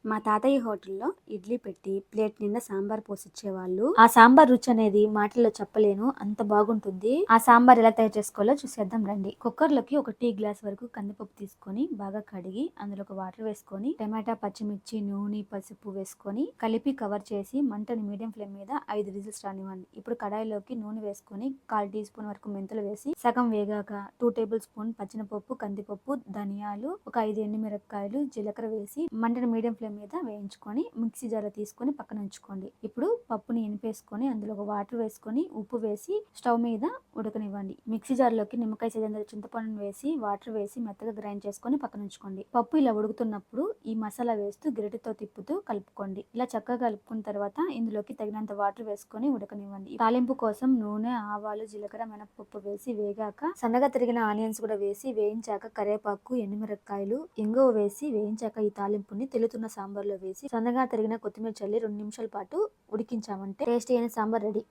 మా తాతయ్య హోటల్లో ఇడ్లీ పెట్టి ప్లేట్ నిండా సాంబార్ పోసిచ్చేవాళ్ళు. ఆ సాంబార్ రుచి అనేది మాటల్లో చెప్పలేను, అంత బాగుంటుంది. ఆ సాంబార్ ఎలా తయారు చేసుకోవాలో చూసేద్దాం రండి. కుక్కర్ లోకి ఒక టీ గ్లాస్ వరకు కందిపప్పు తీసుకొని బాగా కడిగి అందులో ఒక వాటర్ వేసుకొని టమాటా, పచ్చిమిర్చి, నూనె, పసుపు వేసుకొని కలిపి కవర్ చేసి మంటని మీడియం ఫ్లేమ్ మీద 5 విజిల్స్ రానివ్వండి. ఇప్పుడు కడాయిలోకి నూనె వేసుకొని 1/4 టీ స్పూన్ వరకు మెంతులు వేసి సగం వేగాక 2 టేబుల్ స్పూన్ పచ్చినపప్పు, కందిపప్పు, ధనియాలు, ఒక 5 ఎండుమిరపకాయలు, జీలకర్ర వేసి మంటని మీడియం ఫ్లేమ్ మీద వేయించుకొని మిక్సీ జార్లో తీసుకొని పక్కన ఉంచుకోండి. ఇప్పుడు పప్పుని ఎనిపేసుకొని అందులో ఒక వాటర్ వేసుకొని ఉప్పు వేసి స్టవ్ మీద ఉడకనివ్వండి. మిక్సీ జార్లోకి నిమ్మకాయ సైజంత చింతపండును వేసి వాటర్ వేసి మెత్తగా గ్రైండ్ చేసుకొని పక్కన ఉంచుకోండి. పప్పు ఇలా ఉడుకుతున్నప్పుడు ఈ మసాలా వేస్తూ గరిటెతో తిప్పుతూ కలుపుకోండి. ఇలా చక్కగా కలుపుకున్న తర్వాత ఇందులోకి తగినంత వాటర్ వేసుకొని ఉడకనివ్వండి. తాలింపు కోసం నూనె, ఆవాలు, జీలకర్ర, మినపప్పు వేసి వేగాక సన్నగా తరిగిన ఆనియన్స్ కూడా వేసి వేయించాక కరివేపాకు, ఎండుమిరపకాయలు, ఇంగువ వేసి వేయించాక ఈ తాలింపుని తెలుతున్న సాంబార్లో వేసి సన్నగా తరిగిన కొత్తిమీర చల్లి 2 నిమిషాల పాటు ఉడికించామంటే టేస్టీ అయిన సాంబార్ రెడీ.